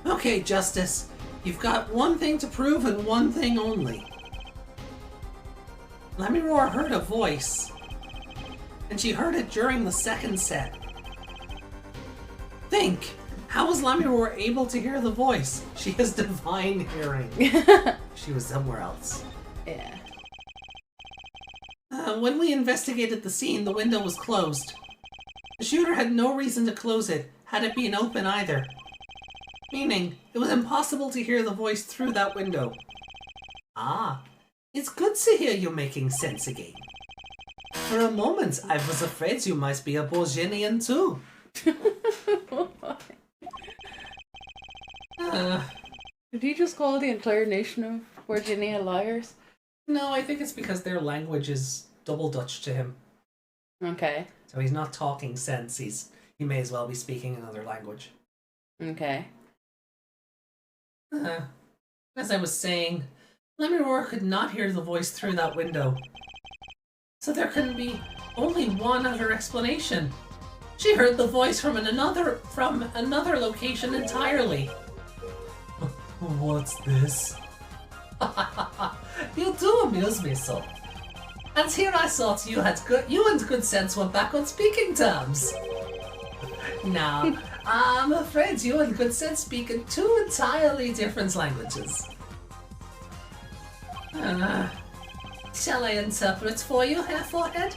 Okay, Justice. You've got one thing to prove and one thing only. Lachicavaga heard a voice, and she heard it during the second set. Think! How was Lachicavaga able to hear the voice? She has divine hearing. She was somewhere else. Yeah. When we investigated the scene, the window was closed. The shooter had no reason to close it, had it been open either. Meaning, it was impossible to hear the voice through that window. Ah, it's good to hear you making sense again. For a moment, I was afraid you might be a VGenian too. Did he just call the entire nation of Virginia liars? No, I think it's because their language is double Dutch to him. Okay. So he's not talking sense, he may as well be speaking another language. Okay. As I was saying, Lachicavaga could not hear the voice through that window. So there can be only one other explanation. She heard the voice from another location entirely. What's this? You do amuse me so. And here I thought you and good sense were back on speaking terms. Now, I'm afraid you and good sense speak in two entirely different languages. Shall I interpret for you, Hair Forehead?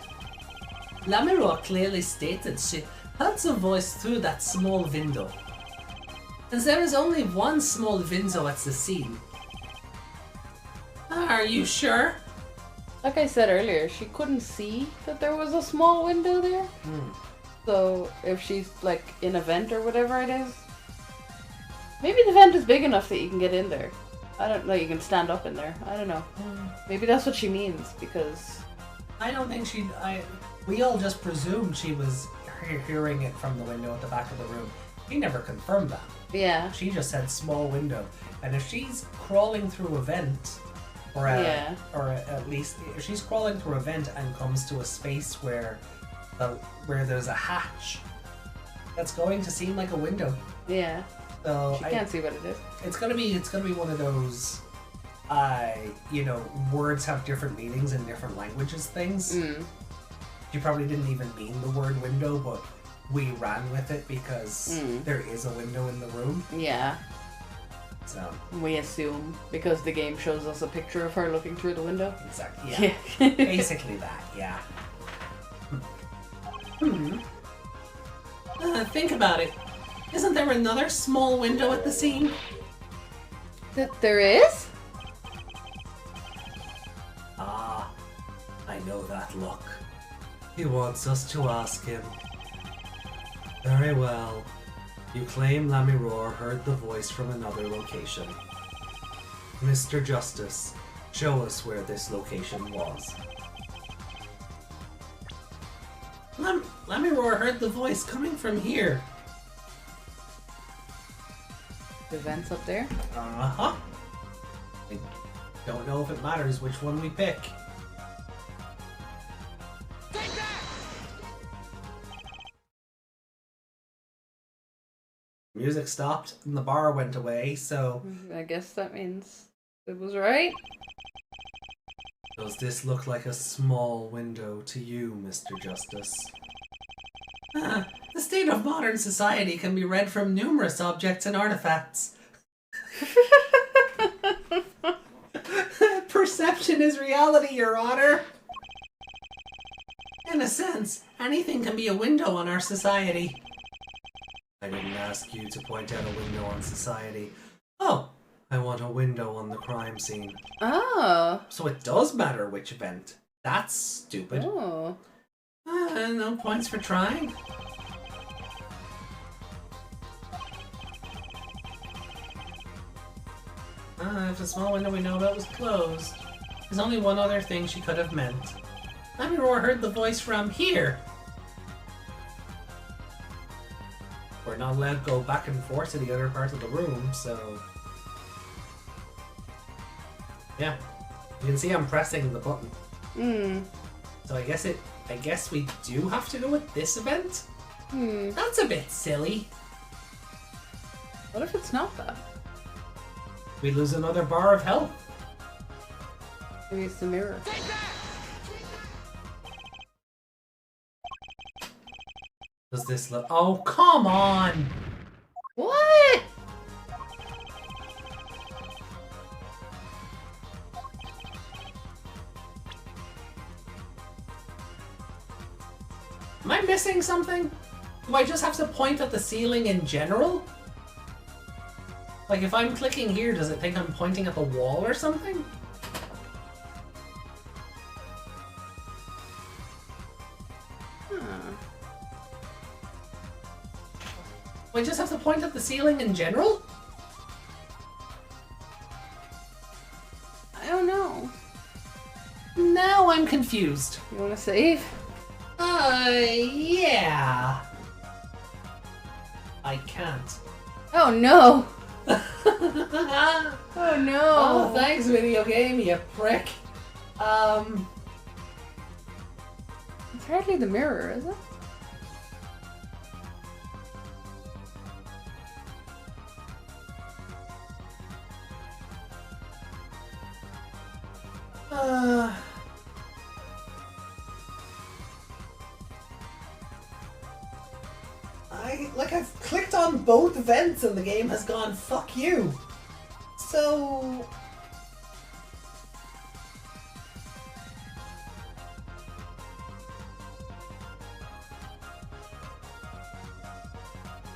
Lachicavaga clearly stated she heard the voice through that small window. And there is only one small window at the scene. Are you sure? Like I said earlier, she couldn't see that there was a small window there. So if she's like in a vent or whatever it is, maybe the vent is big enough that you can get in there. I don't know, you can stand up in there. I don't know. Maybe that's what she means, because I don't think we all just presumed she was hearing it from the window at the back of the room. He never confirmed that. yeah. She just said small window. And if she's crawling through a vent, or at least if she's crawling through a vent and comes to a space where there's a hatch, that's going to seem like a window. Yeah. So She can't see what it is. It's gonna be one of those, words have different meanings in different languages things. She probably didn't even mean the word window, but we ran with it because there is a window in the room. Yeah. So We assume, because the game shows us a picture of her looking through the window. exactly, yeah. Basically that, yeah. Think about it. Isn't there another small window at the scene? That there is? Ah, I know that look. He wants us to ask him. Very well. You claim Lachicavaga heard the voice from another location. Mr. Justice, show us where this location was. Lachicavaga heard the voice coming from here. The vent's up there? Uh-huh. I don't know if it matters which one we pick. Music stopped and the bar went away, so... I guess that means it was right. Does this look like a small window to you, Mr. Justice? The state of modern society can be read from numerous objects and artifacts. Perception is reality, Your Honor. In a sense, anything can be a window on our society. I didn't ask you to point out a window on society. Oh, I want a window on the crime scene. Oh. So it does matter which event. That's stupid. Oh. No points for trying. If the small window we know about was closed, there's only one other thing she could have meant. Lachicavaga heard the voice from here. We're not allowed to go back and forth to the other part of the room, so... Yeah. You can see I'm pressing the button. So I guess we do have to go with this event? That's a bit silly. What if it's not that? We lose another bar of health. Maybe it's the mirror. Does this look... Oh, come on! What? Am I missing something? Do I just have to point at the ceiling in general? Like, if I'm clicking here, does it think I'm pointing at the wall or something? Do I just have to point at the ceiling in general? I don't know. Now I'm confused. You want to save? Yeah. I can't. Oh no! Oh no! Oh, thanks, video game, you prick. It's hardly the mirror, is it? I've clicked on both vents and the game has gone, fuck you. So...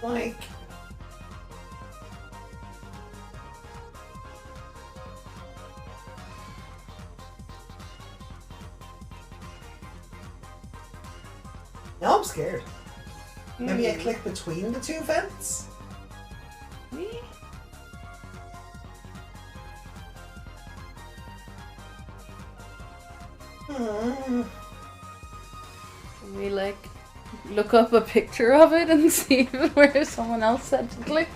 Like... Now I'm scared. Maybe I click between the two vents? Me? Can we like look up a picture of it and see where someone else said to click?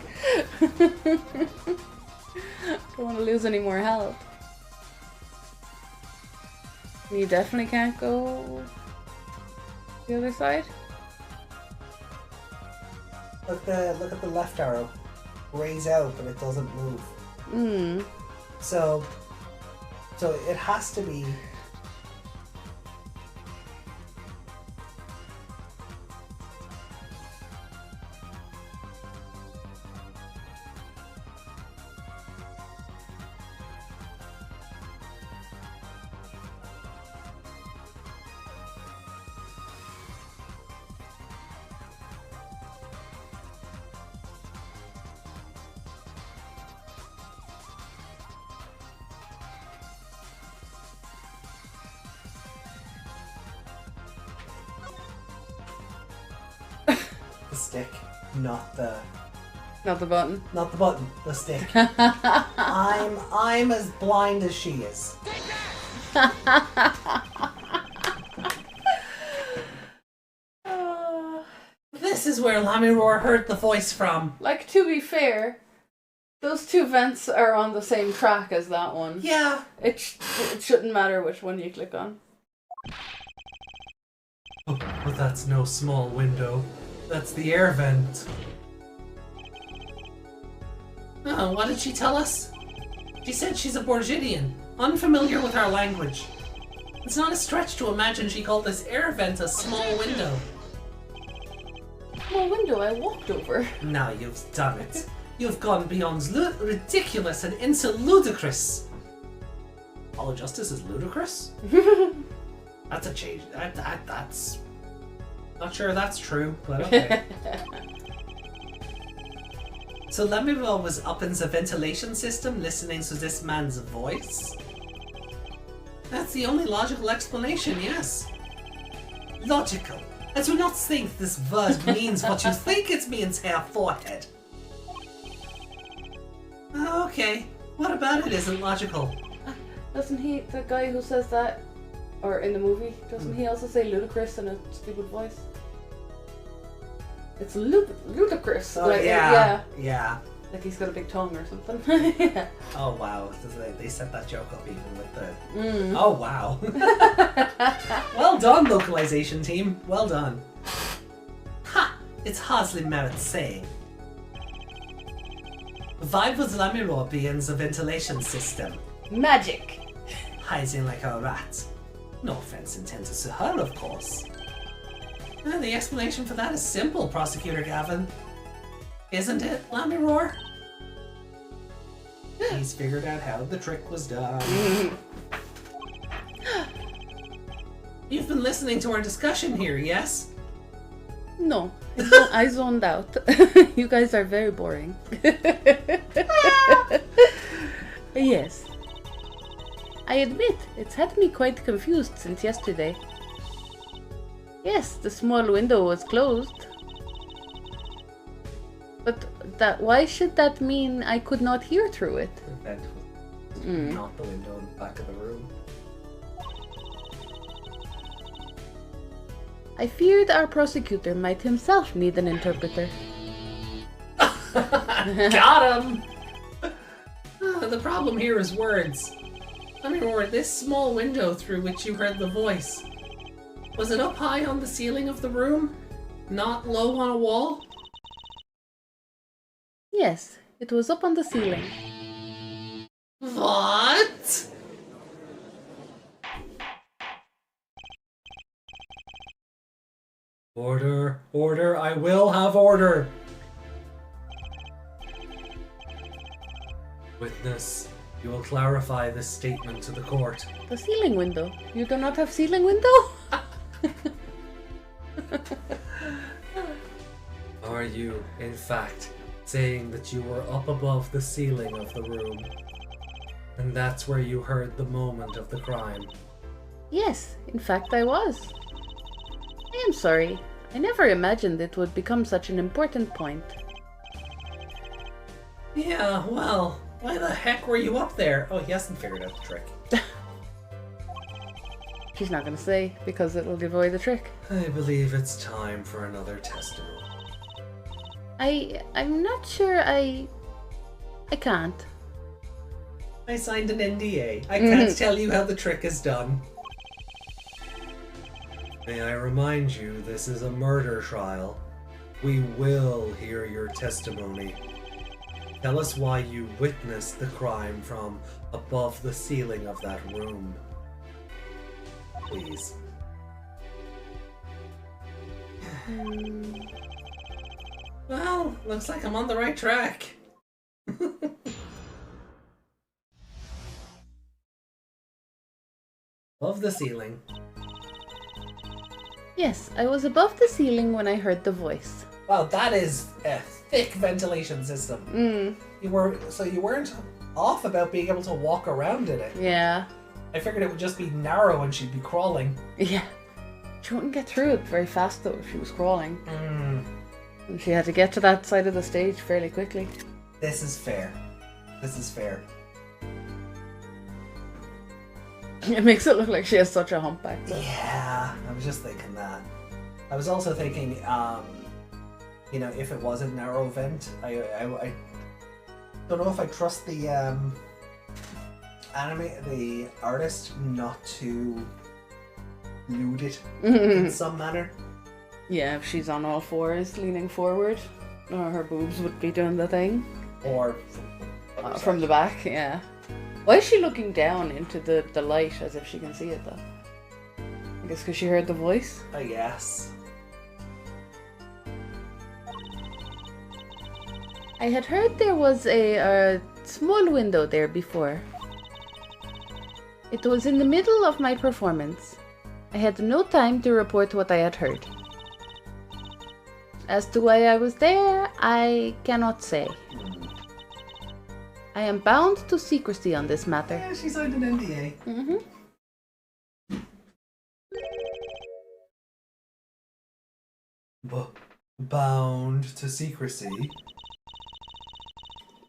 Don't want to lose any more health. You definitely can't go the other side? Look at the left arrow. Rays out, but it doesn't move. So it has to be... The stick, not the button. Not the button, the stick. I'm as blind as she is. This is where Lamiror heard the voice from. Like, to be fair, those two vents are on the same track as that one. Yeah. It shouldn't matter which one you click on. Oh, but that's no small window. That's the air vent. Oh, what did she tell us? She said she's a Borgidian, unfamiliar with our language. It's not a stretch to imagine she called this air vent a small window. Small window I walked over. Now you've done it. You've gone beyond ridiculous and into ludicrous. All justice is ludicrous? That's a change. That's... Not sure that's true, but okay. So Lemuel was up in the ventilation system listening to this man's voice? That's the only logical explanation, yes. Logical. I do not think this word means what you think it means, Herr Forehead. Okay, what about it isn't logical? Doesn't he, the guy who says that, or in the movie, doesn't he also say ludicrous in a stupid voice? It's ludicrous. Oh, like, yeah. Like he's got a big tongue or something. Yeah. Oh, wow. They set that joke up even with the... Mm. Oh, wow. Well done, localization team. Well done. Ha! It's hardly merit saying. Vival's Lamiro begins a ventilation system. Magic. Hiding like a rat. No offense intended to her, of course. The explanation for that is simple, Prosecutor Gavin. Isn't it, Lamiror? He's figured out how the trick was done. You've been listening to our discussion here, yes? No, I zoned out. You guys are very boring. Yes. I admit, it's had me quite confused since yesterday. Yes, the small window was closed. But why should that mean I could not hear through it? The vent was not the window in the back of the room. I feared our prosecutor might himself need an interpreter. Got him! The problem here is words. Lamiror, this small window through which you heard the voice, was it up high on the ceiling of the room? Not low on a wall? Yes, it was up on the ceiling. What? Order, order, I will have order. Witness, you will clarify this statement to the court. The ceiling window? You do not have ceiling window? Are you, in fact, saying that you were up above the ceiling of the room? And that's where you heard the moment of the crime? Yes, in fact I was. I am sorry. I never imagined it would become such an important point. Yeah, well, why the heck were you up there? Oh, he hasn't figured out the trick. She's not gonna say, because it'll give away the trick. I believe it's time for another testimony. I'm not sure I can't. I signed an NDA. I can't tell you how the trick is done. May I remind you, this is a murder trial. We will hear your testimony. Tell us why you witnessed the crime from above the ceiling of that room. Please. Well, looks like I'm on the right track. Above the ceiling. Yes, I was above the ceiling when I heard the voice. Wow, that is a thick ventilation system. You weren't off about being able to walk around in it. Yeah. I figured it would just be narrow and she'd be crawling. Yeah. She wouldn't get through it very fast though if she was crawling. And she had to get to that side of the stage fairly quickly. This is fair. This is fair. It makes it look like she has such a humpback though. Yeah, I was just thinking that. I was also thinking, you know, if it was a narrow vent, I don't know if I trust the the artist not to nude it in some manner. Yeah, if she's on all fours, leaning forward, her boobs would be doing the thing. Or from the back, yeah. Why is she looking down into the light as if she can see it though? I guess because she heard the voice? I guess. I had heard there was a small window there before. It was in the middle of my performance. I had no time to report what I had heard. As to why I was there, I cannot say. I am bound to secrecy on this matter. Yeah, she signed an NDA. Bound to secrecy?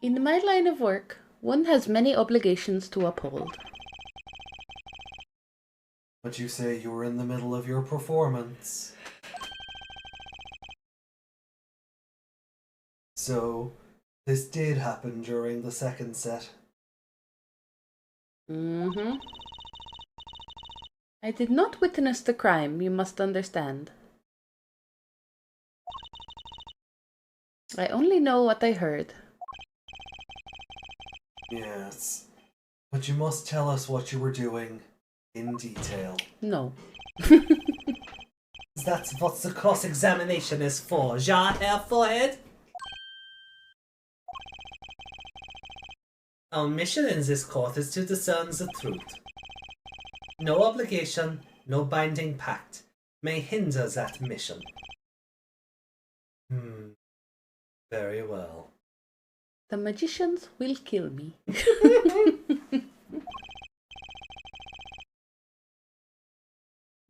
In my line of work, one has many obligations to uphold. But you say you were in the middle of your performance. So, this did happen during the second set. Mm-hmm. I did not witness the crime, you must understand. I only know what I heard. Yes. But you must tell us what you were doing in detail. No. That's what the cross-examination is for, ja, Herr Forehead? Our mission in this court is to discern the truth. No obligation, no binding pact may hinder that mission. Very well. The magicians will kill me.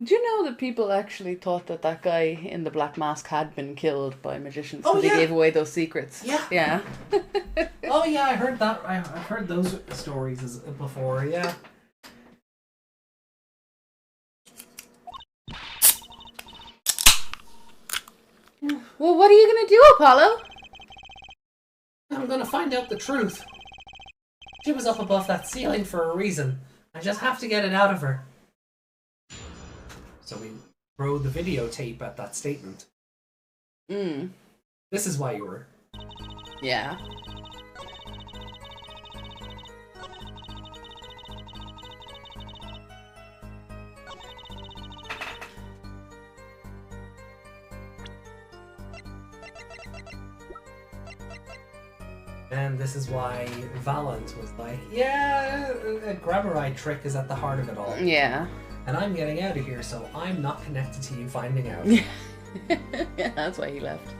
Do you know that people actually thought that that guy in the black mask had been killed by magicians? Oh, so they yeah. gave away those secrets. Yeah. Yeah. Oh yeah, I heard that. I've heard those stories before. Yeah. Well, what are you going to do, Apollo? I'm gonna find out the truth. She was up above that ceiling for a reason. I just have to get it out of her. So we throw the videotape at that statement. This is why you were. Yeah. And this is why Valent was like, yeah, a grabberite trick is at the heart of it all. Yeah. And I'm getting out of here, so I'm not connected to you finding out. Yeah, that's why he left.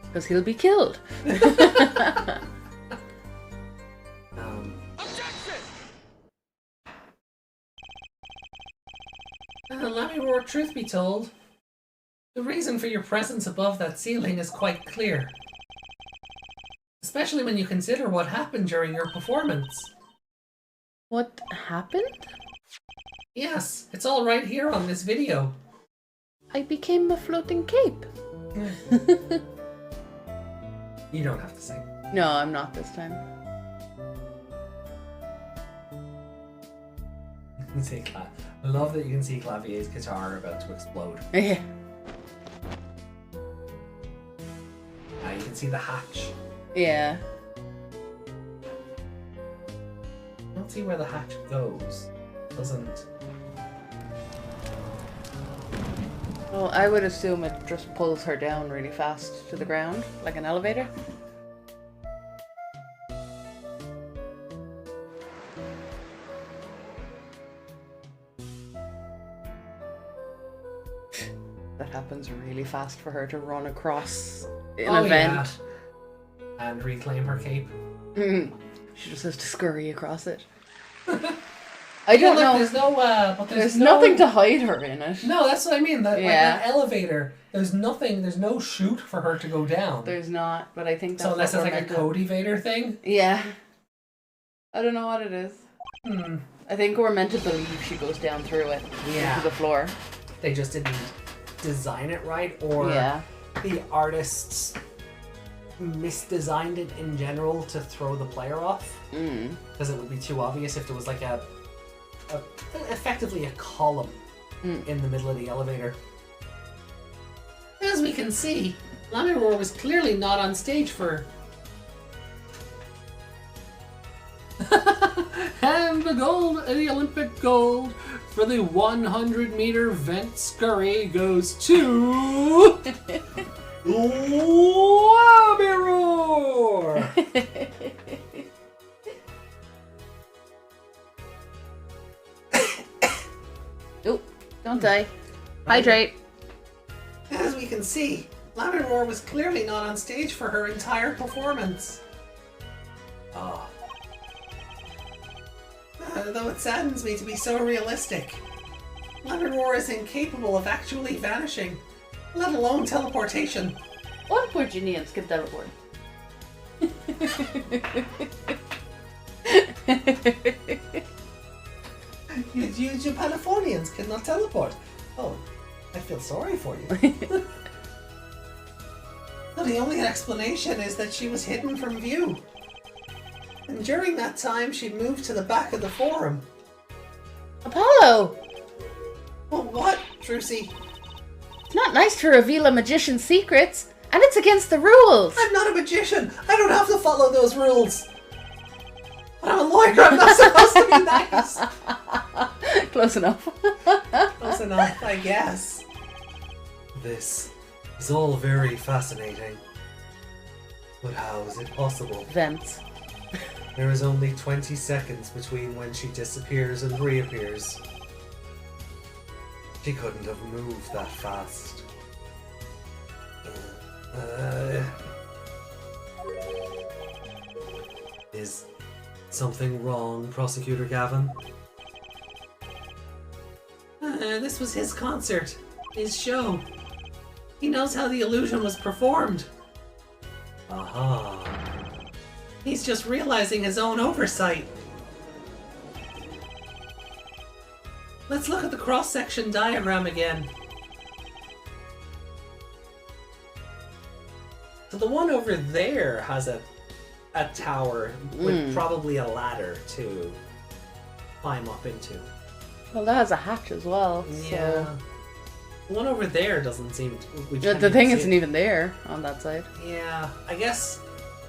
Because he'll be killed. Let me roar, truth be told. The reason for your presence above that ceiling is quite clear. Especially when you consider what happened during your performance. What happened? Yes, it's all right here on this video. I became a floating cape. You don't have to sing. No, I'm not this time. You can see I love that you can see Clavier's guitar about to explode. Yeah. You can see the hatch. Yeah. I don't see where the hatch goes. It doesn't. Well, I would assume it just pulls her down really fast to the ground, like an elevator. That happens really fast for her to run across an event. Yeah. And reclaim her cape. She just has to scurry across it. I don't know. There's no, but there's nothing to hide her in it. No, that's what I mean. Like that elevator, there's nothing. There's no chute for her to go down. There's not, but I think that's so unless it's like a Cody Vader thing. Yeah. I don't know what it is. I think we're meant to believe she goes down through it into the floor. They just didn't design it right, or the artists misdesigned it in general to throw the player off. Because it would be too obvious if there was like effectively a column in the middle of the elevator. As we can see, Lamiror was clearly not on stage for... And the gold, the Olympic gold for the 100-meter vent scurry goes to... Lamiror! Nope, don't die. Hydrate. As we can see, Lamiror was clearly not on stage for her entire performance. Though it saddens me to be so realistic. Lamiror is incapable of actually vanishing, let alone teleportation. What Virginians can teleport? You Japanifornians cannot teleport. Oh, I feel sorry for you. Well, the only explanation is that she was hidden from view. And during that time, she moved to the back of the forum. Apollo! Well, what, Trucy? It's not nice to reveal a magician's secrets, and it's against the rules! I'm not a magician! I don't have to follow those rules! But I'm a lawyer, I'm not supposed to be nice! Close enough. Close enough, I guess. This is all very fascinating. But how is it possible? Vents. There is only 20 seconds between when she disappears and reappears. She couldn't have moved that fast. Is something wrong, Prosecutor Gavin? This was his concert. His show. He knows how the illusion was performed. Aha. He's just realizing his own oversight. Let's look at the cross-section diagram again. So the one over there has a tower with probably a ladder to climb up into. Well, that has a hatch as well. Yeah. So. The one over there doesn't seem to... The thing isn't even there on that side. Yeah, I guess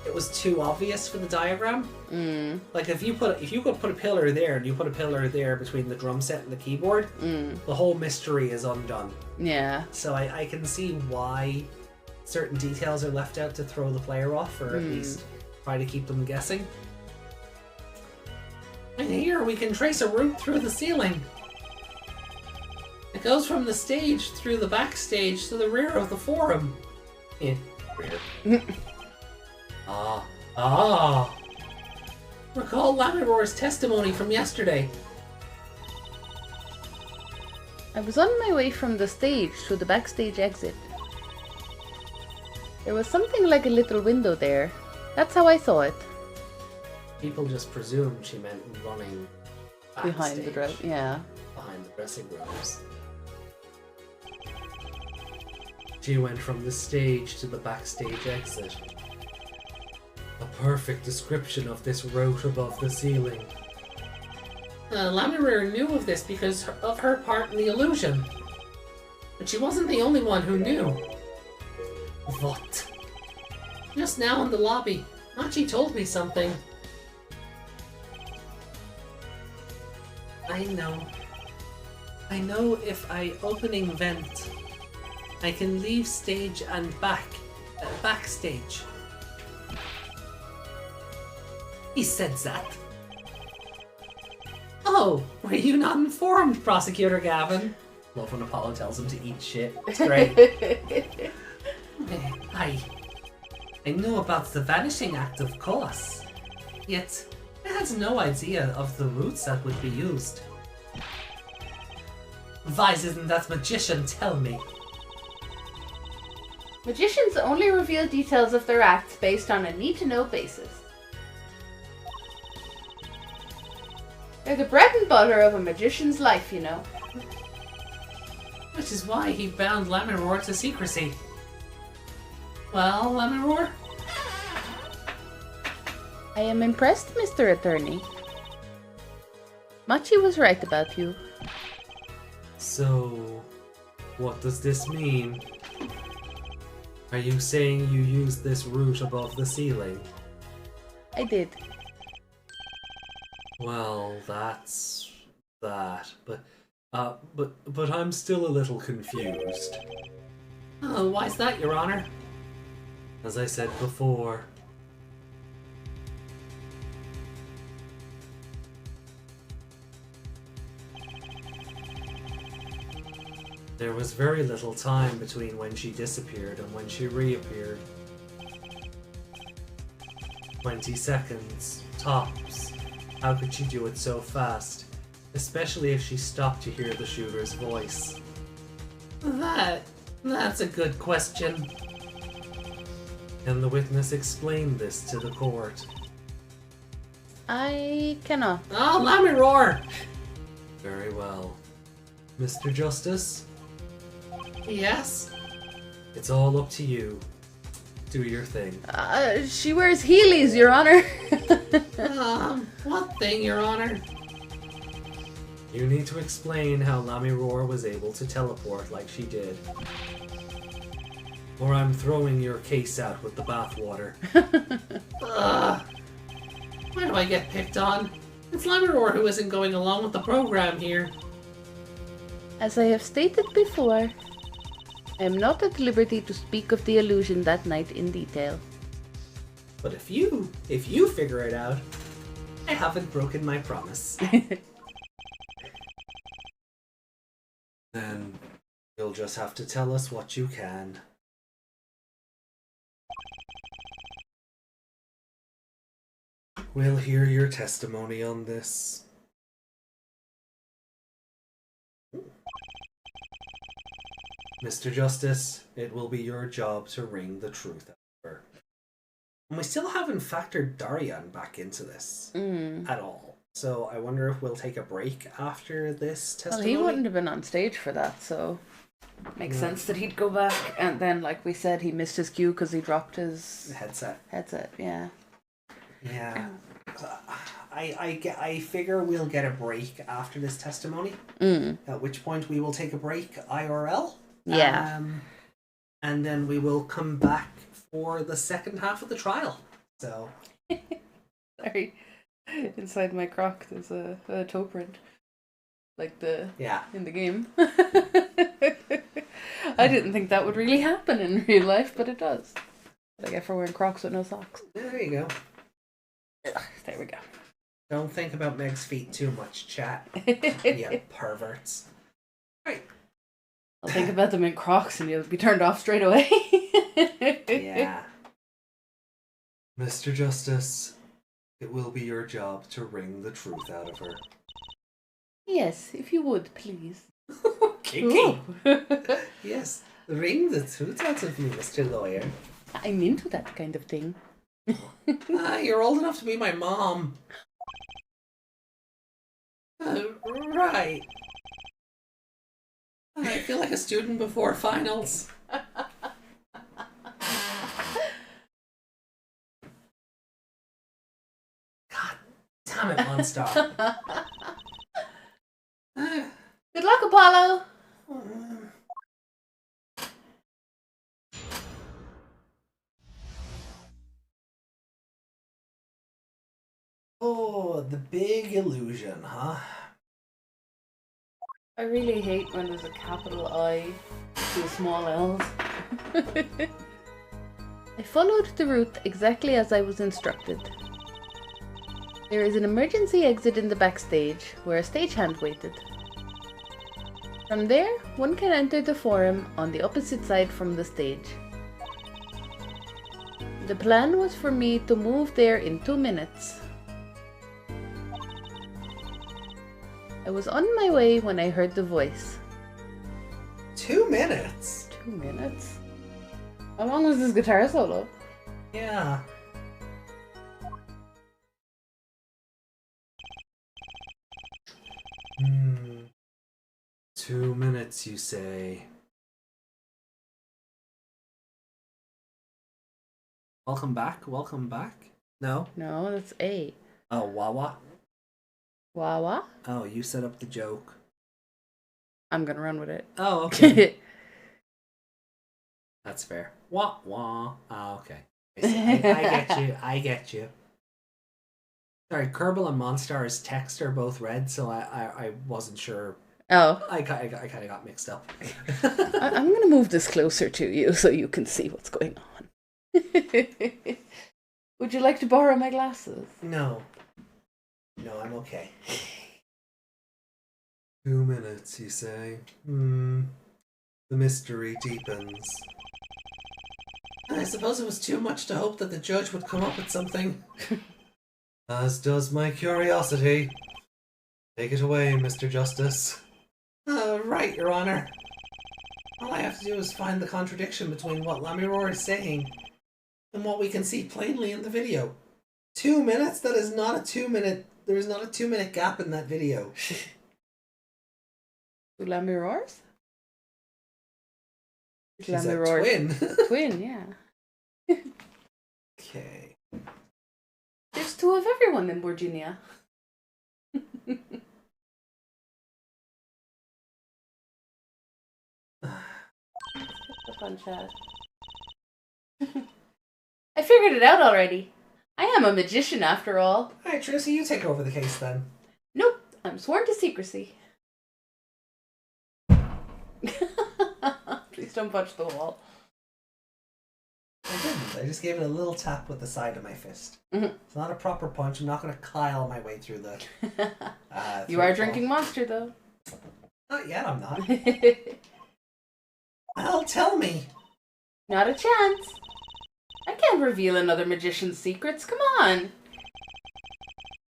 it was too obvious for the diagram. Like if you could put a pillar there and you put a pillar there between the drum set and the keyboard, the whole mystery is undone. Yeah. So I can see why certain details are left out to throw the player off, or at least try to keep them guessing. And here we can trace a route through the ceiling. It goes from the stage through the backstage to the rear of the forum. Yeah, rear. Recall Lamiror's testimony from yesterday. I was on my way from the stage to the backstage exit. There was something like a little window there. That's how I saw it. People just presumed she meant running backstage, Behind the dress, yeah. behind the dressing rooms. She went from the stage to the backstage exit. A perfect description of this route above the ceiling. Lamiror knew of this because of her part in the illusion. But she wasn't the only one who knew. What? Just now in the lobby, Machi told me something. I know. I know if I opening vent, I can leave stage and backstage. He said that. Oh, were you not informed, Prosecutor Gavin? Love when Apollo tells him to eat shit. It's great. I know about the vanishing act, of course. Yet, I had no idea of the routes that would be used. Why didn't that magician tell me? Magicians only reveal details of their acts based on a need-to-know basis. They're the bread and butter of a magician's life, you know. Which is why he bound Lamiror to secrecy. Well, Lamiror? I am impressed, Mr. Attorney. Machi was right about you. So, what does this mean? Are you saying you used this route above the ceiling? I did. Well, that's that. But I'm still a little confused. Oh, why's that, Your Honor? As I said before, there was very little time between when she disappeared and when she reappeared. 20 seconds, tops. How could she do it so fast? Especially if she stopped to hear the shooter's voice. That's a good question. Can the witness explain this to the court? I cannot. Oh, Lamiror! Very well. Mr. Justice? Yes? It's all up to you. Do your thing. She wears Heelys, Your Honor. What thing, Your Honor? You need to explain how Lamiroar was able to teleport like she did. Or I'm throwing your case out with the bathwater. Why do I get picked on? It's Lamiroar who isn't going along with the program here. As I have stated before, I am not at liberty to speak of the illusion that night in detail. But if you figure it out, I haven't broken my promise. Then you'll just have to tell us what you can. We'll hear your testimony on this. Mr. Justice, it will be your job to wring the truth out of her. And we still haven't factored Darian back into this at all. So I wonder if we'll take a break after this testimony. Well, he wouldn't have been on stage for that, so makes sense that he'd go back. And then, like we said, he missed his cue because he dropped his headset. Yeah. Yeah. I figure we'll get a break after this testimony. At which point we will take a break IRL. Yeah. And then we will come back for the second half of the trial. So. Sorry. Inside my croc, there's a toe print. Like in the game. I didn't think that would really happen in real life, but it does. But I get for wearing Crocs with no socks. There you go. There we go. Don't think about Meg's feet too much, chat. You perverts. Right. I'll think about them in Crocs and you'll be turned off straight away. Yeah. Mr. Justice, it will be your job to wring the truth out of her. Yes, if you would, please. Kiki. Yes, wring the truth out of me, Mr. Lawyer. I'm into that kind of thing. You're old enough to be my mom. Right. I feel like a student before finals. God damn it, Monstar. Good luck, Apollo! Oh, the big illusion, huh? I really hate when there's a capital I to small L's. I followed the route exactly as I was instructed. There is an emergency exit in the backstage where a stagehand waited. From there, one can enter the forum on the opposite side from the stage. The plan was for me to move there in 2 minutes. I was on my way when I heard the voice. 2 minutes? 2 minutes? How long was this guitar solo? Yeah. Hmm. 2 minutes, you say? Welcome back, welcome back. No? No, that's A. Oh, Wawa? Wawa? Oh, you set up the joke. I'm gonna run with it. Oh, okay. That's fair. Wah, wah. Oh, okay. I get you, I get you. Sorry, Kerbal and Monstar's text are both red, so I wasn't sure. Oh. I kind of got mixed up. I'm gonna move this closer to you so you can see what's going on. Would you like to borrow my glasses? No. No, I'm okay. 2 minutes, you say? The mystery deepens. I suppose it was too much to hope that the judge would come up with something. As does my curiosity. Take it away, Mr. Justice. Right, Your Honor. All I have to do is find the contradiction between what Lamiroar is saying and what we can see plainly in the video. 2 minutes? That is not a 2 minute... There is not a 2 minute gap in that video. Lamiroars? She's a twin. Twin, yeah. Okay. There's two of everyone in Virginia. Up on chat. I figured it out already. I am a magician after all. Alright, Tracy, you take over the case then. Nope, I'm sworn to secrecy. Please don't punch the wall. I didn't. I just gave it a little tap with the side of my fist. It's not a proper punch. I'm not going to Kyle my way through the... You are drinking Monster, though. Not yet, I'm not. Well, tell me. Not a chance. I can't reveal another magician's secrets. Come on.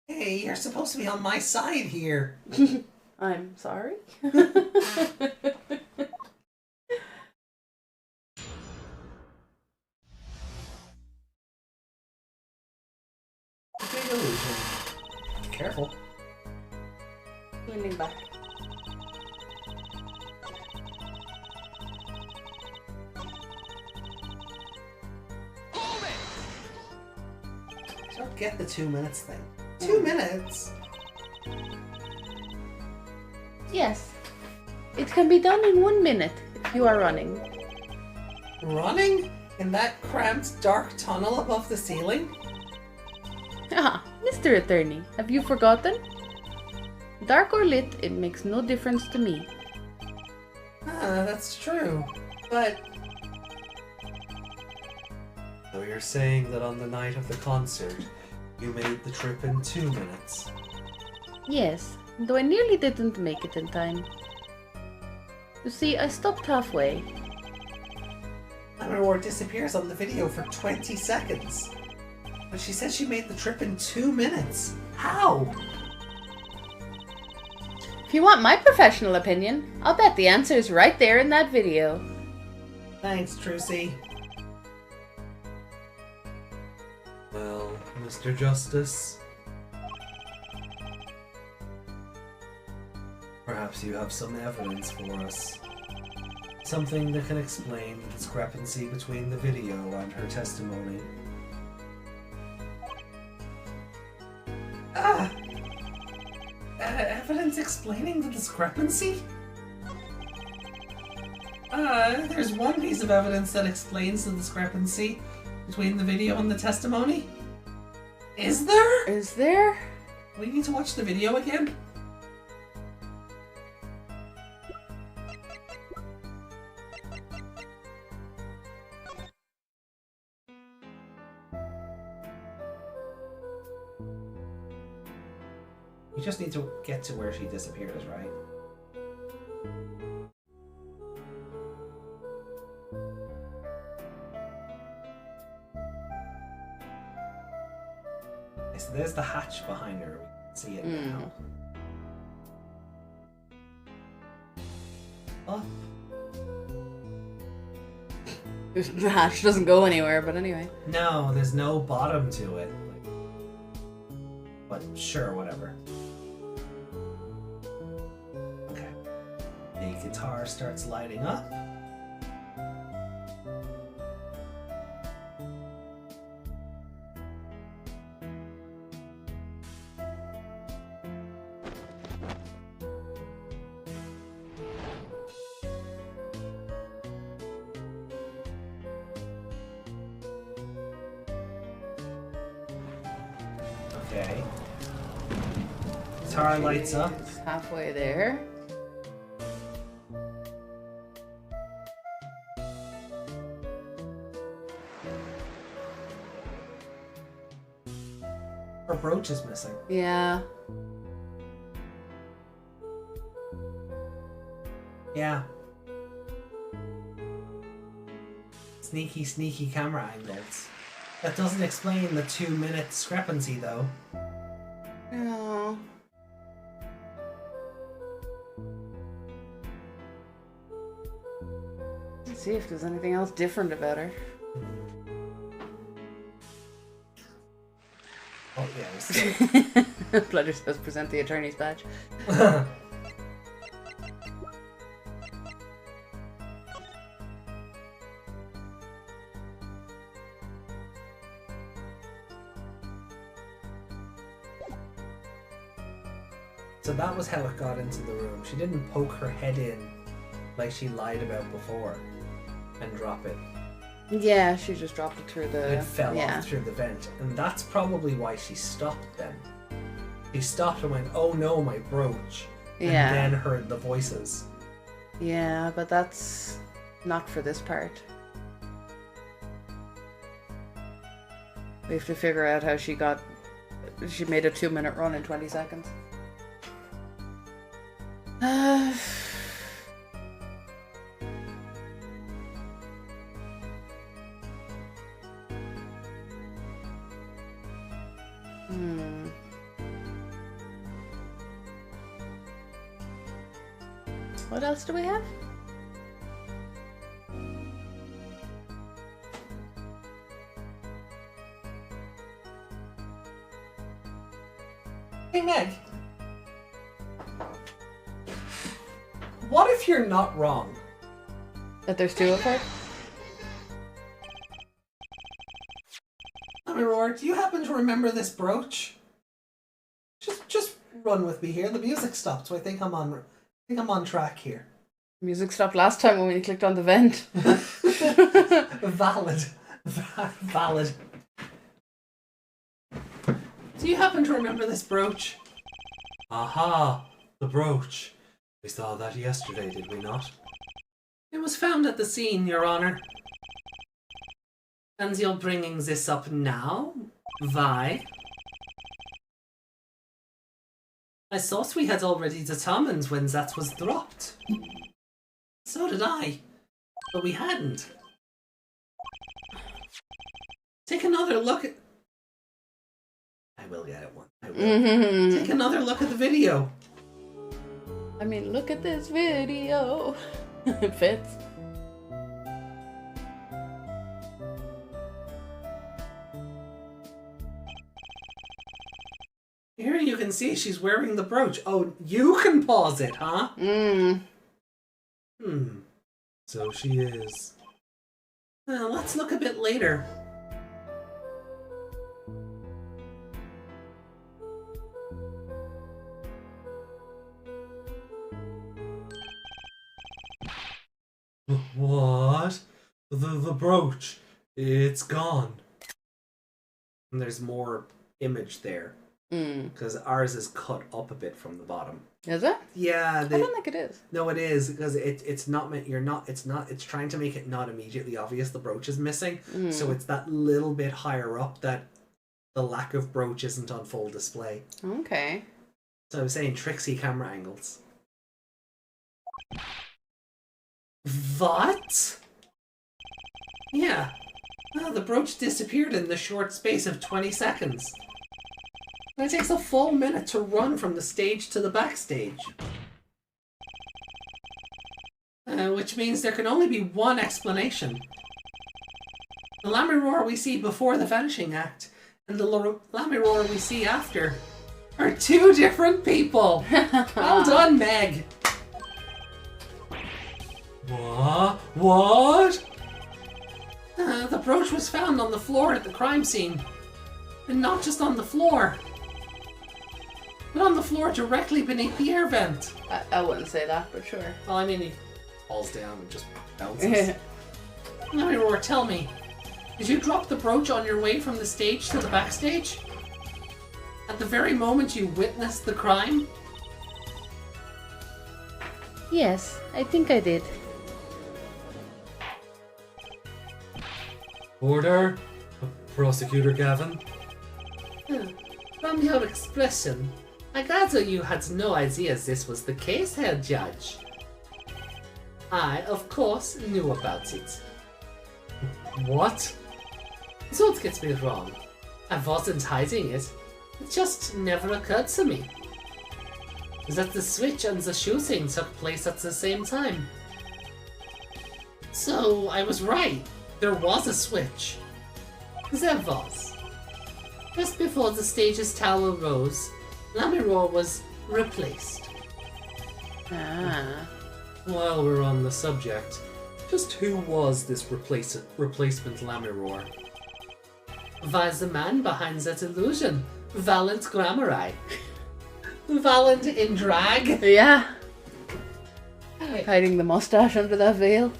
Hey, you're supposed to be on my side here. I'm sorry. Big illusion. Careful. Leaning back. Don't get the 2 minutes thing. 2 minutes? Yes. It can be done in 1 minute if you are running. Running? In that cramped, dark tunnel above the ceiling? Ah, Mr. Attorney, have you forgotten? Dark or lit, it makes no difference to me. Ah, that's true. But... So you're saying that on the night of the concert, you made the trip in 2 minutes? Yes, though I nearly didn't make it in time. You see, I stopped halfway. My reward disappears on the video for 20 seconds. But she said she made the trip in 2 minutes. How? If you want my professional opinion, I'll bet the answer is right there in that video. Thanks, Trucy. Well, Mr. Justice, perhaps you have some evidence for us. Something that can explain the discrepancy between the video and her testimony. Evidence explaining the discrepancy? There's one piece of evidence that explains the discrepancy between the video and the testimony. Is there? Is there? We need to watch the video again? You just need to get to where she disappears, right? Okay, so there's the hatch behind her. We can see it now. Up. The hatch doesn't go anywhere, but anyway. No, there's no bottom to it. But sure, whatever. Okay. The guitar starts lighting up. Okay. Guitar lights up. It's halfway there. Her brooch is missing. Yeah. Yeah. Sneaky, sneaky camera angles. That doesn't explain the 2 minute discrepancy though. No. Let's see if there's anything else different about her. Oh yeah, we'll see. Pleasure says present the attorney's badge. So that was how it got into the room. She didn't poke her head in like she lied about before and drop it. Yeah, she just dropped it through the... It fell off through the vent. And that's probably why she stopped then. She stopped and went, oh no, my brooch. And then heard the voices. Yeah, but that's not for this part. We have to figure out how she made a 2-minute run in 20 seconds. What else do we have? Hey Meg, what if you're not wrong? That there's 2 of her? Aurora, do you happen to remember this brooch? Just run with me here. The music stopped, so I think I'm on track here. Music stopped last time when we clicked on the vent. Valid. Valid. Do you happen to remember this brooch? Aha, the brooch. We saw that yesterday, did we not? It was found at the scene, Your Honor. And you're bringing this up now? Why? I thought we had already determined when that was dropped. So did I. But we hadn't. Take another look at... I will get it one. I will. Take another look at the video. I mean, look at this video. It fits. Here you can see she's wearing the brooch. Oh, you can pause it, huh? So she is. Let's look a bit later. What? The brooch. It's gone. And there's more image there. Because ours is cut up a bit from the bottom. Is it? Yeah. I don't think it is. No, it is, because it's not meant. It's trying to make it not immediately obvious the brooch is missing. So it's that little bit higher up that the lack of brooch isn't on full display. Okay. So I was saying tricksy camera angles. What? Yeah. The brooch disappeared in the short space of 20 seconds. And it takes a full minute to run from the stage to the backstage. Which means there can only be one explanation. The Lamiroar we see before the vanishing act and the Lamiroar we see after are 2 different people. Well done, Meg. What? The brooch was found on the floor at the crime scene. And not just on the floor, but on the floor directly beneath the air vent. I wouldn't say that, but sure. Well, I mean, he falls down and just bounces. Lamiroar, tell me, did you drop the brooch on your way from the stage to the backstage? At the very moment you witnessed the crime? Yes, I think I did. Order, Prosecutor Gavin. From your expression, I gather you had no idea this was the case, Herr Judge. I, of course, knew about it. What? Don't get me wrong. I wasn't hiding it. It just never occurred to me that the switch and the shooting took place at the same time. So, I was right. There was a switch. There was. Just before the stage's tower rose, Lamiroar was replaced. While we're on the subject, just who was this replacement Lamiroar? Why, the man behind that illusion, Valent Grammari. Valent in drag. Yeah. Hiding the mustache under that veil.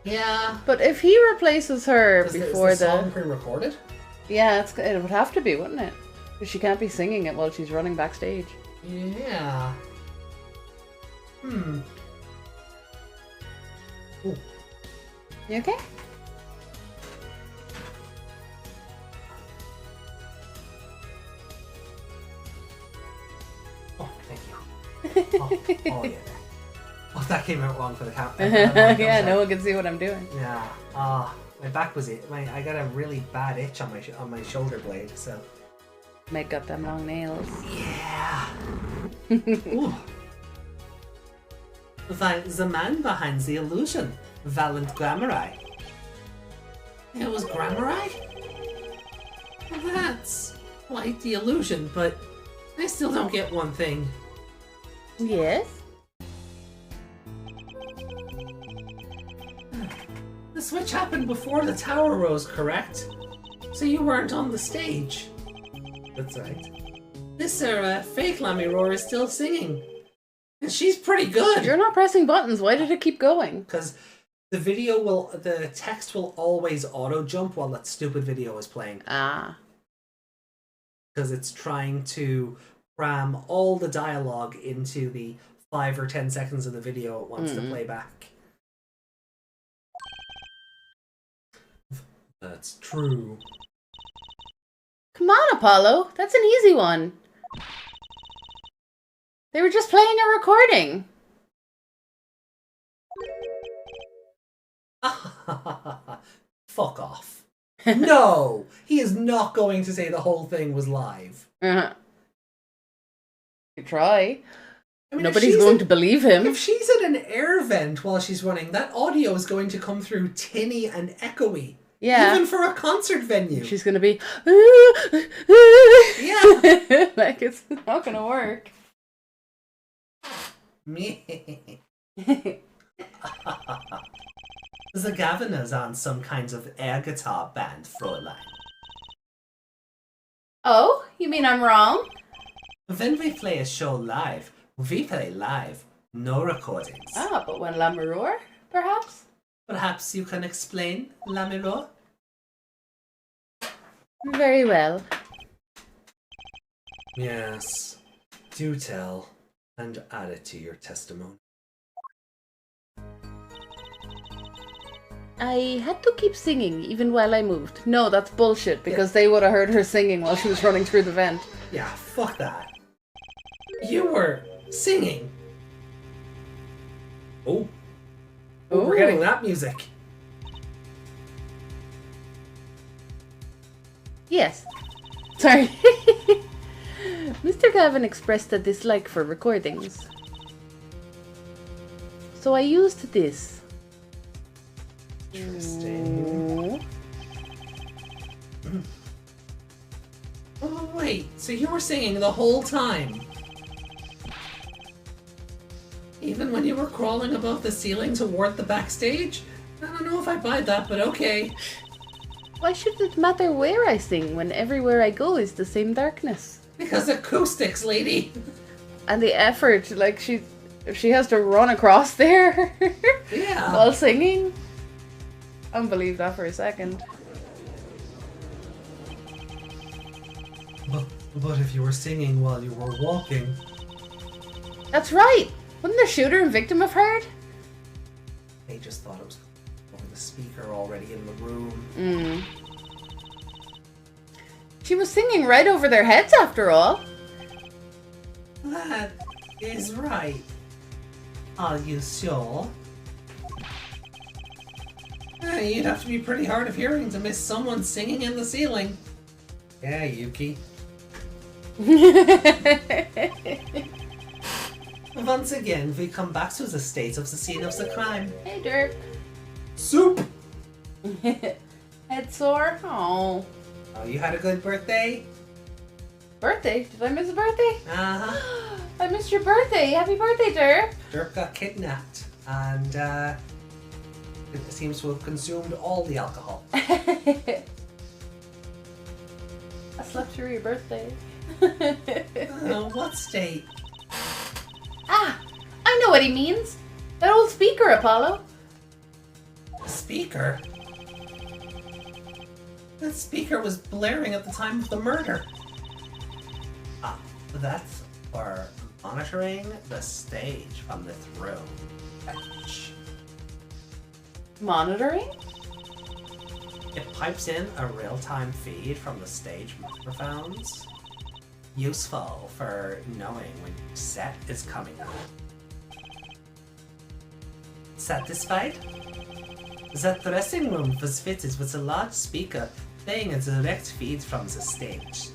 Yeah. But if he replaces her before is the song pre-recorded? Yeah, it would have to be, wouldn't it? Because she can't be singing it while she's running backstage. Yeah. Ooh. You okay? Oh, thank you. Oh, yeah. Oh, that came out wrong for the camera. Yeah, no one can see what I'm doing. Yeah. My back was it. I got a really bad itch on my shoulder blade. So. Meg got them long nails. Yeah. Ooh. The man behind the illusion, Valent Grammari. It was Grammari? Well, that's like the illusion, but I still don't get one thing. Yes? The switch happened before the tower rose, correct? So you weren't on the stage. That's right. This fake Lamiror is still singing. And she's pretty good. You're not pressing buttons. Why did it keep going? Because the text will always auto jump while that stupid video is playing. Ah. Because it's trying to cram all the dialogue into the 5 or 10 seconds of the video it wants to play back. That's true. Come on, Apollo. That's an easy one. They were just playing a recording. Fuck off. No! He is not going to say the whole thing was live. You try. I mean, Nobody's going to believe him. If she's in an air vent while she's running, that audio is going to come through tinny and echoey. Yeah. Even for a concert venue. She's going to be... Yeah. Like, it's not going to work. Me. The Gaviner's on some kinds of air guitar band, Fräulein. Oh, you mean I'm wrong? When we play a show live, we play live, no recordings. Ah, but when Lamiror, perhaps? Perhaps you can explain, Lamiror? Very well. Yes, do tell, and add it to your testimony. I had to keep singing even while I moved. No, that's bullshit, because they would have heard her singing while she was running through the vent. Yeah, fuck that. You were singing. Oh, we're getting that music. Yes. Sorry. Mr. Gavin expressed a dislike for recordings. So I used this. Interesting. Oh, wait, so you were singing the whole time? Even when you were crawling above the ceiling toward the backstage? I don't know if I buy that, but okay. Why should it matter where I sing when everywhere I go is the same darkness? Because acoustics, lady. And the effort, like if she has to run across there Yeah. while singing. I don't believe that for a second. But if you were singing while you were walking... That's right! Wouldn't the shooter and victim have heard? They just thought it was over the speaker already in the room. She was singing right over their heads after all. That is right. Are you sure? You'd have to be pretty hard of hearing to miss someone singing in the ceiling. Yeah, Yuki. Once again, we come back to the state of the scene of the crime. Hey, Dirk. Soup! Head sore? Oh. Oh, you had a good birthday? Birthday? Did I miss a birthday? Uh-huh. I missed your birthday. Happy birthday, Dirk. Dirk got kidnapped, and it seems to have consumed all the alcohol. I slept through your birthday. What state? Ah! I know what he means! That old speaker, Apollo! Speaker? That speaker was blaring at the time of the murder. Ah, that's for monitoring the stage from this room. Monitoring? It pipes in a real-time feed from the stage microphones. Useful for knowing when your set is coming up. Satisfied? The dressing room was fitted with a large speaker playing a direct feed from the stage.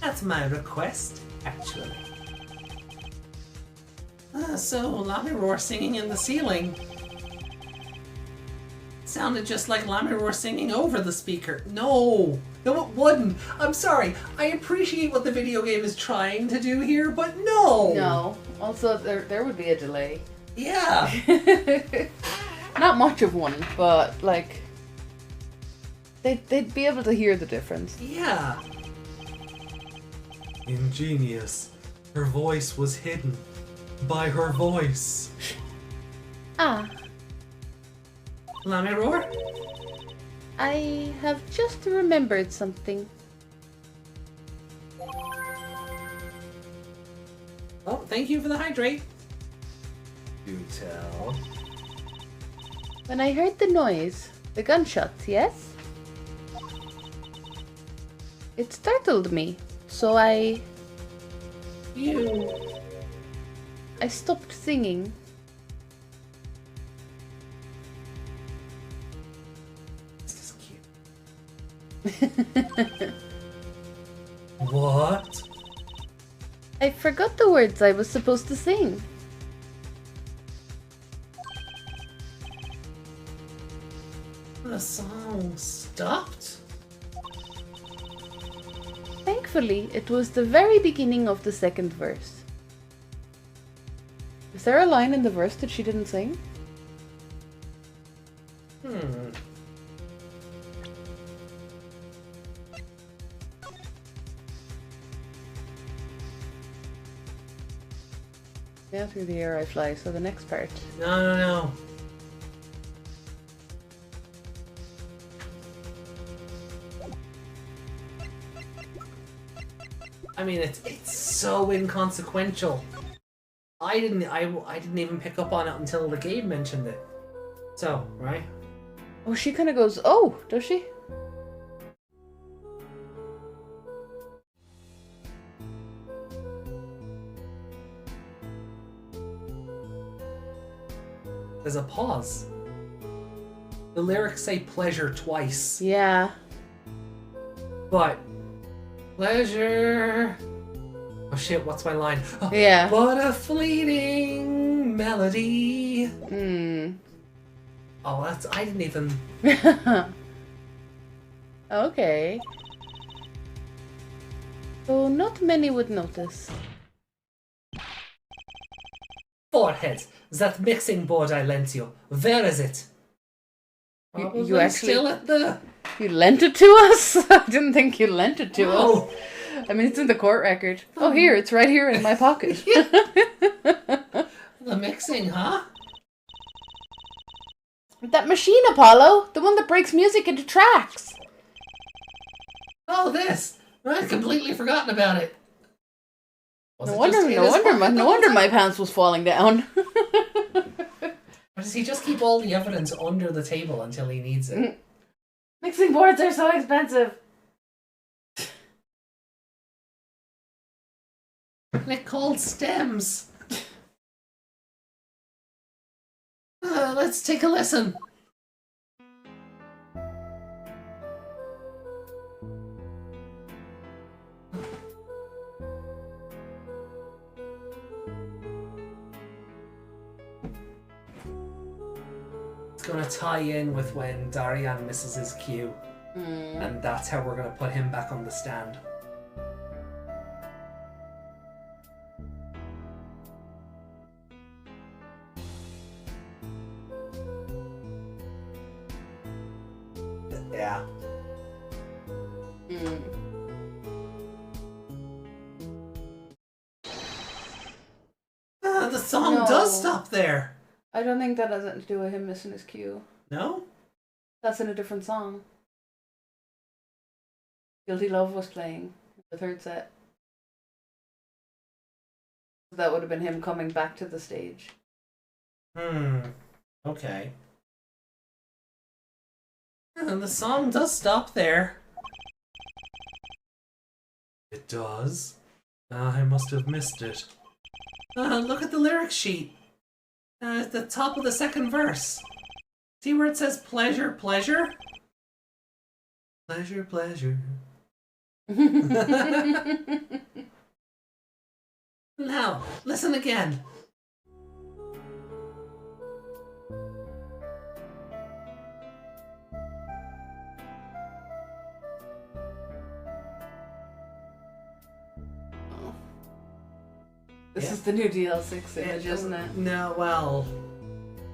At my request, actually. So, Lamiroar singing in the ceiling. Sounded just like Lamiroar singing over the speaker. No, it wouldn't. I'm sorry. I appreciate what the video game is trying to do here, but no. No. Also, there would be a delay. Yeah. Not much of one, but like they'd be able to hear the difference. Yeah. Ingenious. Her voice was hidden by her voice. Ah. Lamiroar? I have just remembered something. Oh, thank you for the hydrate. Do tell. When I heard the noise, the gunshots, yes? It startled me, so I stopped singing. This is cute. What? I forgot the words I was supposed to sing. The song stopped? Thankfully, it was the very beginning of the second verse. Is there a line in the verse that she didn't sing? Yeah, through the air I fly, so the next part. No. I mean, it's so inconsequential. I didn't even pick up on it until the game mentioned it. So, right? Oh, she kind of goes, oh, does she? There's a pause. The lyrics say pleasure twice. Yeah. But pleasure. Oh shit, what's my line? Oh, Yeah. What a fleeting melody. Oh, I didn't even. Okay. So not many would notice. Forehead. That mixing board I lent you. Where is it? You actually still at the. You lent it to us? I didn't think you lent it to No. us. I mean, it's in the court record. Oh, here, it's right here in my pocket. The mixing, huh? That machine, Apollo! The one that breaks music into tracks! Oh, this! I'd completely forgotten about it. No wonder my pants was falling down. Or does he just keep all the evidence under the table until he needs it? Mixing boards are so expensive. They're called stems. Let's take a listen. It's gonna tie in with when Darian misses his cue. And that's how we're gonna put him back on the stand. Yeah. The song does stop there. I don't think that has anything to do with him missing his cue. No? That's in a different song. Guilty Love was playing in the third set. That would have been him coming back to the stage. Okay. And the song does stop there. It does? I must have missed it. Look at the lyric sheet. At the top of the second verse. See where it says pleasure, pleasure? Pleasure, pleasure. Now, listen again. This is the new DL6 image, isn't it? No, well,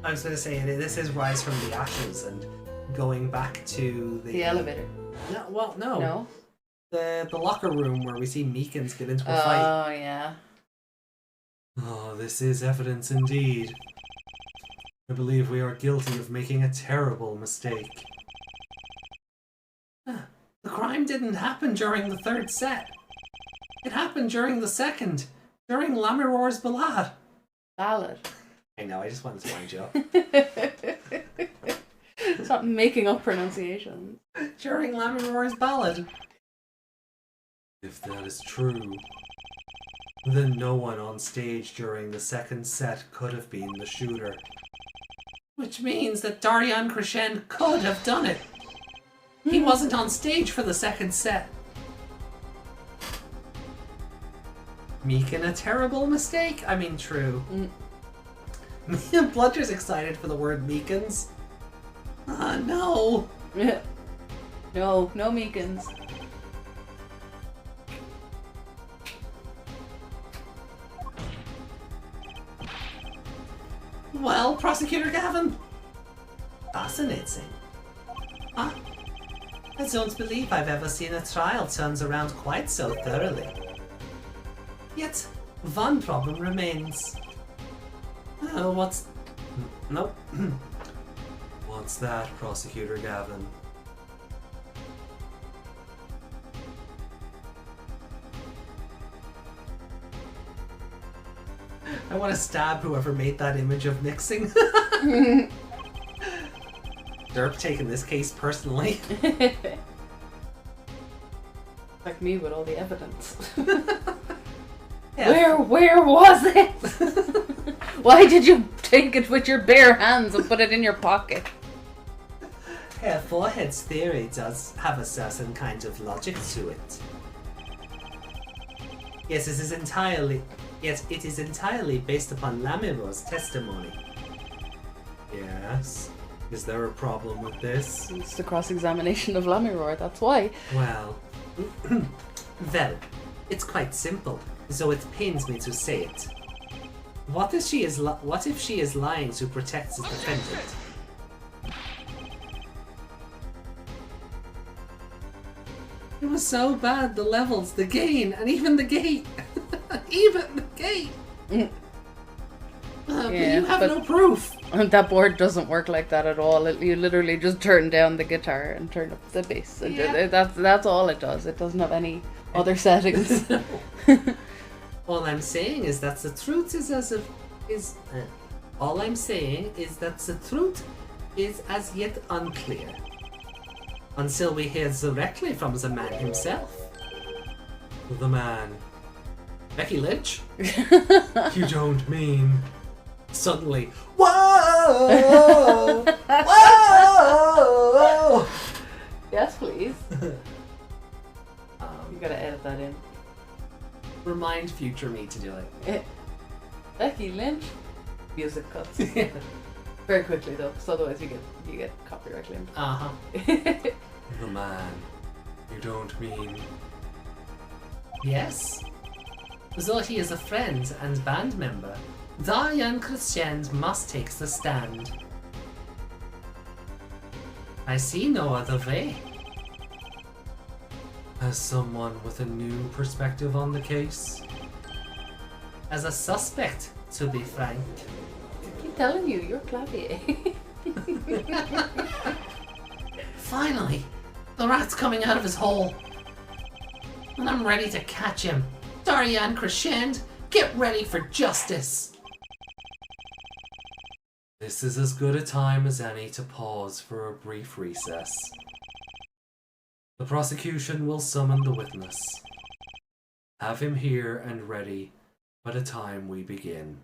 I was going to say this is Rise from the Ashes and going back to the elevator. No, well, no. No? The locker room where we see Meekins get into a fight. Oh, yeah. Oh, this is evidence indeed. I believe we are guilty of making a terrible mistake. The crime didn't happen during the third set. It happened during the second, during Lamiror's ballad. Ballad. I know, I just wanted to wind you up. Stop making up pronunciations. During Lamiror's ballad. If that is true, then no one on stage during the second set could have been the shooter. Which means that Darian Crescend could have done it. He wasn't on stage for the second set. Making a terrible mistake? I mean, true. Bludger's excited for the word Meekins. No. No Meekins. Well, Prosecutor Gavin. Fascinating. I don't believe I've ever seen a trial turns around quite so thoroughly. Yet, one problem remains. What's... Nope. What's that, Prosecutor Gavin? I want to stab whoever made that image of mixing. Derp taking this case personally. Like me with all the evidence. Yeah. Where was it? Why did you take it with your bare hands and put it in your pocket? Yeah, Forehead's theory does have a certain kind of logic to it. Yes, it is entirely based upon Lamiror's testimony. Yes. Is there a problem with this? It's the cross-examination of Lamiror, that's why. Well, it's quite simple, so it pains me to say it. What if she is lying to protect the defendant? It was so bad, the levels, the gain, and even the gate. Even the gate. But you have no proof. That board doesn't work like that at all. You literally just turn down the guitar and turn up the bass. And that's all it does. It doesn't have any other settings. All I'm saying is that the truth all I'm saying is that the truth is as yet unclear. Until we hear directly from the man himself. The man. Becky Lynch? You don't mean... Suddenly, whoa! Whoa! Yes, please. You gotta edit that in. Remind future me to do it. Becky Lynch. Music cuts. Very quickly though, because otherwise you get copyright claimed. The man. You don't mean... Yes. Though he is a friend and band member, Darian Crescend must take the stand. I see no other way. As someone with a new perspective on the case, As a suspect, to be frank. I keep telling you, you're Clavier. Finally, the rat's coming out of his hole. And I'm ready to catch him. Darian Crescend, get ready for justice. this is as good a time as any to pause for a brief recess. The prosecution will summon the witness. Have him here and ready by the time we begin.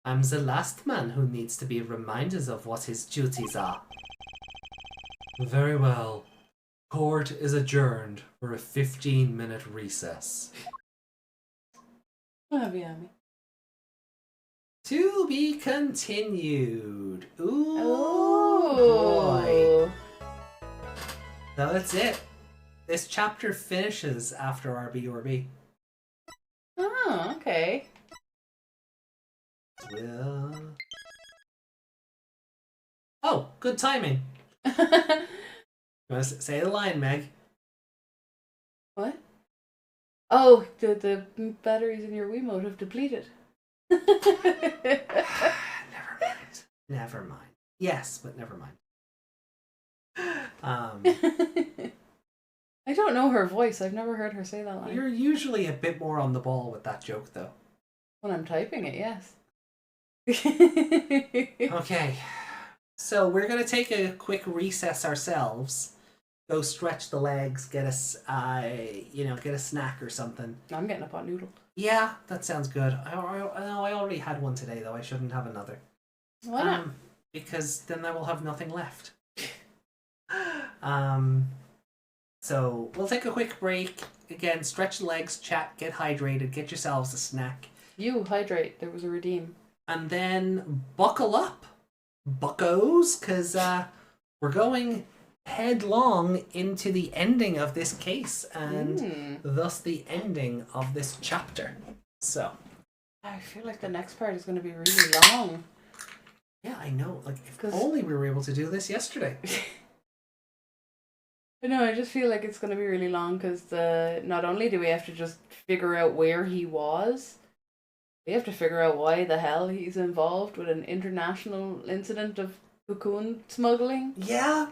I'm the last man who needs to be reminded of what his duties are. Very well. Court is adjourned for a 15-minute recess. Oh, yeah, me. To be continued. Ooh, Oh. boy. So that's it. This chapter finishes after RB. Oh, okay. Well... Oh, good timing. You want to say the line, Meg? What? Oh, the batteries in your Wiimote have depleted. Never mind. Yes, but never mind. I don't know her voice. I've never heard her say that line. You're usually a bit more on the ball with that joke, though. When I'm typing it, yes. Okay. So we're going to take a quick recess ourselves. Go stretch the legs, get a snack or something. I'm getting a pot noodle. Yeah, that sounds good. I already had one today, though. I shouldn't have another. Why not? Because then I will have nothing left. So we'll take a quick break. Again, stretch the legs, chat, get hydrated, get yourselves a snack. You hydrate. There was a redeem. And then buckle up, buckos, because we're going headlong into the ending of this case and thus the ending of this chapter. So I feel like the next part is going to be really long. yeah, I know. Like, if only we were able to do this yesterday. I know, I just feel like it's going to be really long because not only do we have to just figure out where he was, we have to figure out why the hell he's involved with an international incident of cocoon smuggling. Yeah.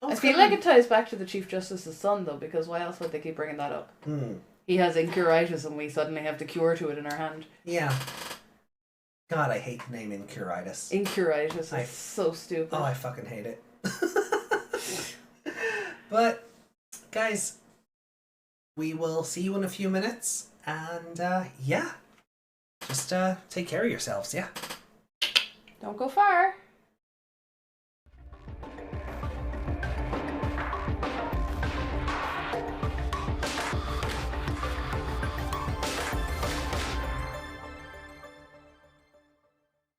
I feel like it ties back to the Chief Justice's son, though, because why else would they keep bringing that up? He has incuritis and we suddenly have the cure to it in our hand. Yeah. God, I hate the name incuritis. Incuritis is so stupid. Oh, I fucking hate it. But, guys, we will see you in a few minutes. And, yeah. Just take care of yourselves, yeah? Don't go far.